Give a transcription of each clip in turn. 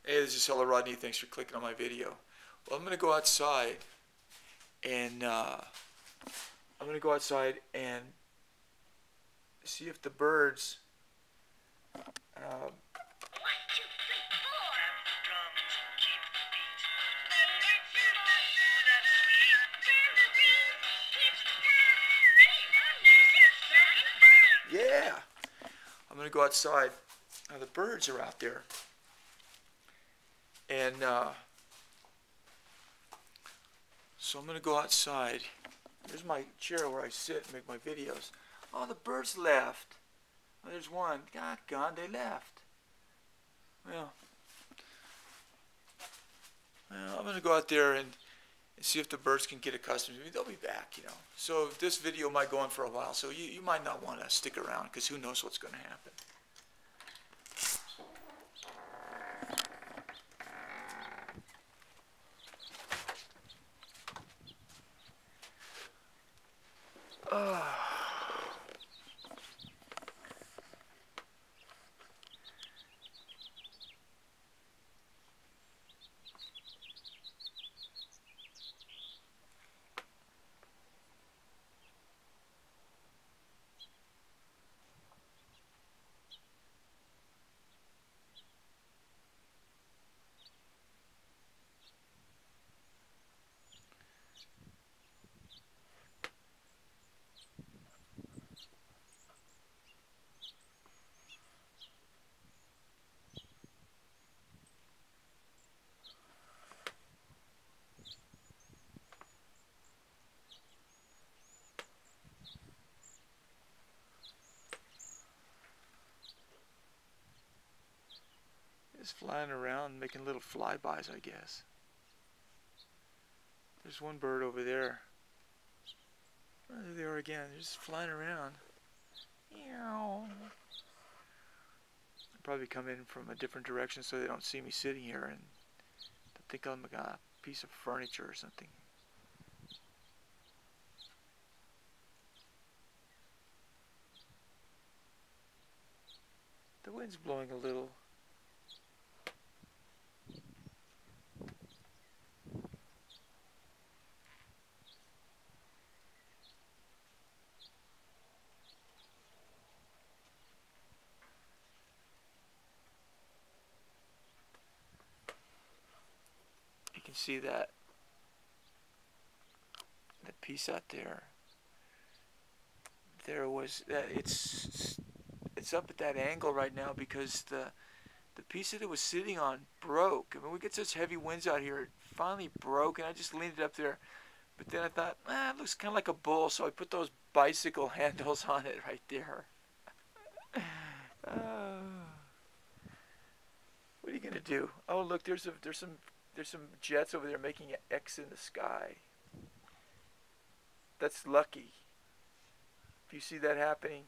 Hey, this is hellorodney. Thanks for clicking on my video. Well, I'm gonna go outside and see if the birds. Uh, yeah, I'm gonna go outside. Now the birds are out there, and so I'm gonna go outside. There's my chair where I sit and make my videos. Oh, the birds left. Oh, there's one. God, gone. They left. Well, I'm gonna go out there and see if the birds can get accustomed to me. They'll be back, you know. So this video might go on for a while, so you might not want to stick around because who knows what's going to happen. Just flying around, making little flybys, I guess. There's one bird over there. Oh, there they are again. They're just flying around. Meow. They'll probably come in from a different direction so they don't see me sitting here and they think I'm a piece of furniture or something. The wind's blowing a little. You can see that piece out there. There was it's up at that angle right now because the piece that it was sitting on broke. I mean, we get such heavy winds out here. It finally broke, and I just leaned it up there. But then I thought, it looks kind of like a bull, so I put those bicycle handles on it right there. What are you gonna do? Oh, look, there's some jets over there making an X in the sky. That's lucky. If you see that happening,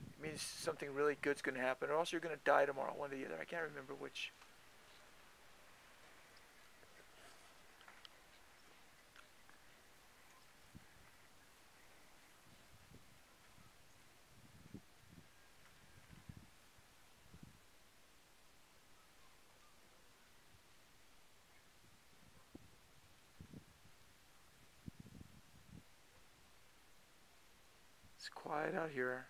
it means something really good's gonna happen, or else you're gonna die tomorrow. One or the other. I can't remember which. It's quiet out here.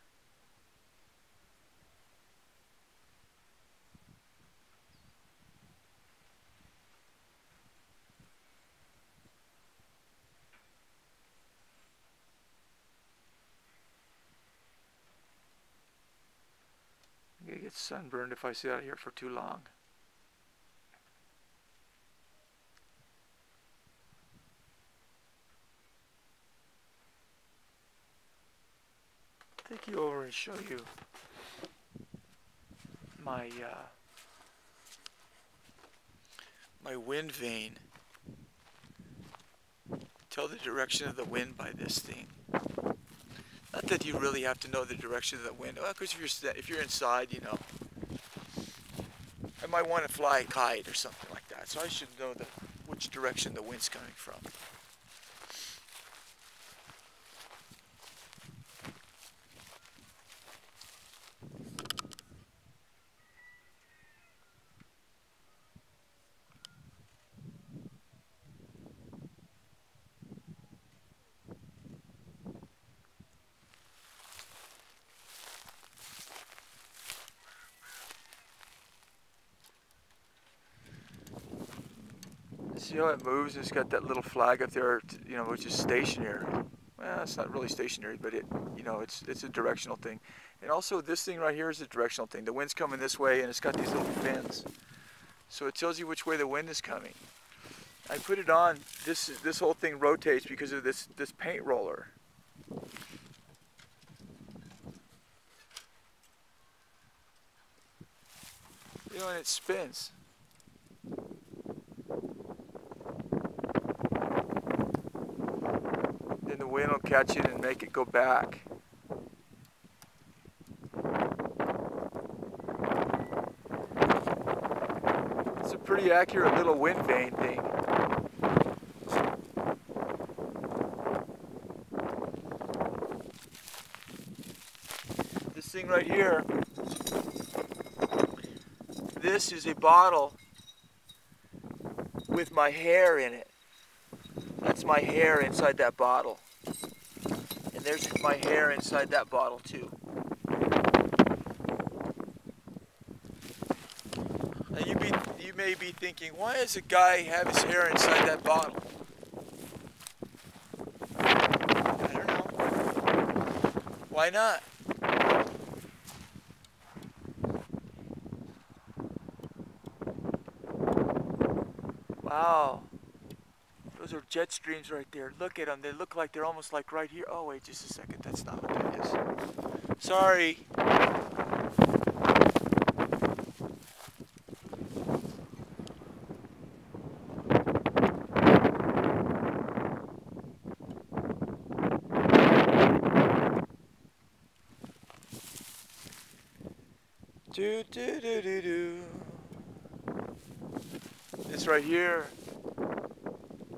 I'm gonna get sunburned if I sit out here for too long. Take you over and show you my my wind vane. Tell the direction of the wind by this thing. Not that you really have to know the direction of the wind. Well, because if you're inside, you know, I might want to fly a kite or something like that. So I should know which direction the wind's coming from. See how it moves? It's got that little flag up there, you know, which is stationary. Well, it's not really stationary, but it, you know, it's a directional thing. And also this thing right here is a directional thing. The wind's coming this way, and it's got these little fins, so it tells you which way the wind is coming. I put it on. This whole thing rotates because of this paint roller. You know, and it spins. Then the wind will catch it and make it go back. It's a pretty accurate little wind vane thing. This thing right here, this is a bottle with my hair in it. That's my hair inside that bottle. And there's my hair inside that bottle too. Now you may be thinking, why does a guy have his hair inside that bottle? I don't know. Why not? Wow. Those are jet streams right there. Look at them. They look like they're almost like right here. Oh, wait, just a second. That's not what that is. Sorry. Do do do do do. This right here,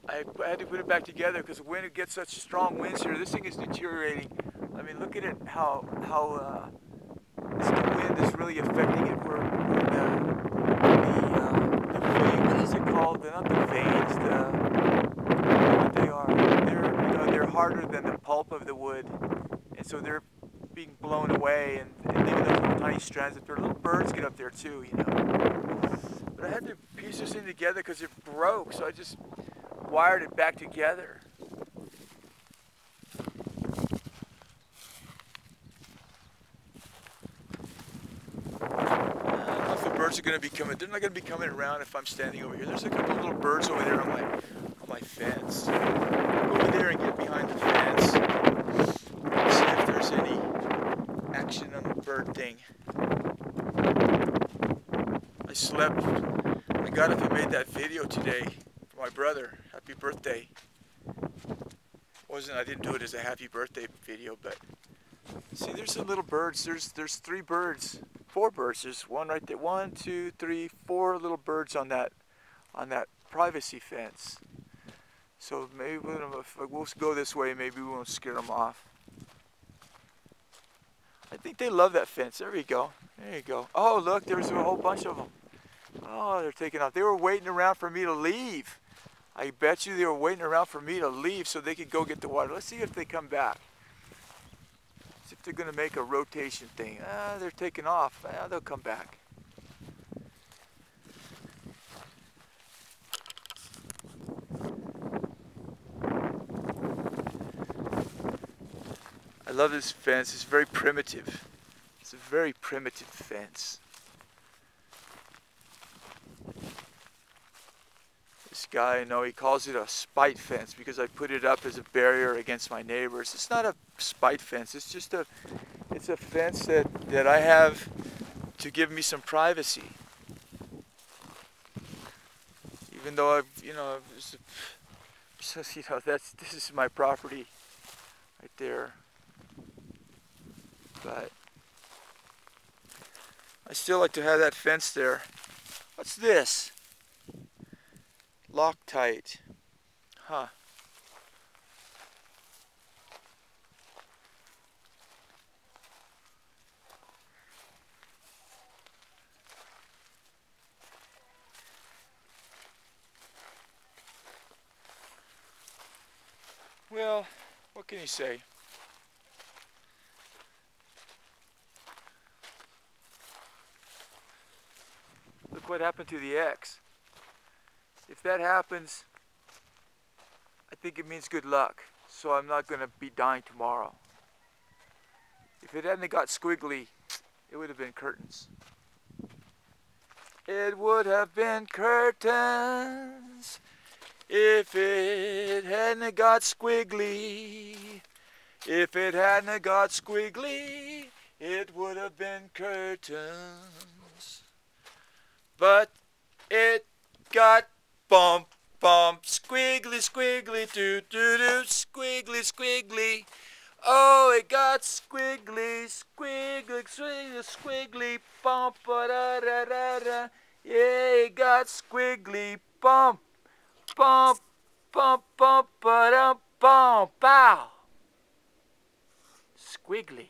I had to put it back together because when it gets such strong winds here, this thing is deteriorating. I mean, look at it, how the wind is really affecting it. Where the vein, what is it called? They're not the veins, what they are. They're, you know, they're harder than the pulp of the wood, and so they're being blown away, and leaving those little tiny strands up there. Little birds get up there too, you know. But I had to piece this thing together because it broke, so I just wired it back together. I don't know if the birds are going to be coming. They're not going to be coming around if I'm standing over here. There's a couple of little birds over there on my fence. Go over there and get behind the fence. See if there's any action on the bird thing. I slept. I got up and made that video today for my brother. Happy birthday. I didn't do it as a happy birthday video, but see, there's some little birds. There's 3 birds, 4 birds. There's one right there. 1, 2, 3, 4 little birds on that privacy fence. So maybe we'll go this way. Maybe we won't scare them off. I think they love that fence. There we go. There you go. Oh, look, there's a whole bunch of them. Oh, they're taking off. They were waiting around for me to leave. I bet you they were waiting around for me to leave so they could go get the water. Let's see if they come back. See if they're going to make a rotation thing. Ah, they're taking off. Ah, they'll come back. I love this fence. It's very primitive. It's a very primitive fence. This guy, I know, he calls it a spite fence because I put it up as a barrier against my neighbors. It's not a spite fence. It's just it's a fence that I have to give me some privacy. Even though this is my property right there. But I still like to have that fence there. What's this? Loctite. Huh. Well, what can you say? Look what happened to the X. If that happens, I think it means good luck. So I'm not going to be dying tomorrow. If it hadn't got squiggly, it would have been curtains. It would have been curtains if it hadn't got squiggly. If it hadn't got squiggly, it would have been curtains. But it got bump, bump, squiggly, squiggly, doo, doo, doo, squiggly, squiggly. Oh, it got squiggly, squiggly, squiggly, squiggly, bump, da da da da. Yeah, it got squiggly, bump, bump, bump, bump, ba dum, bump, pow. Squiggly.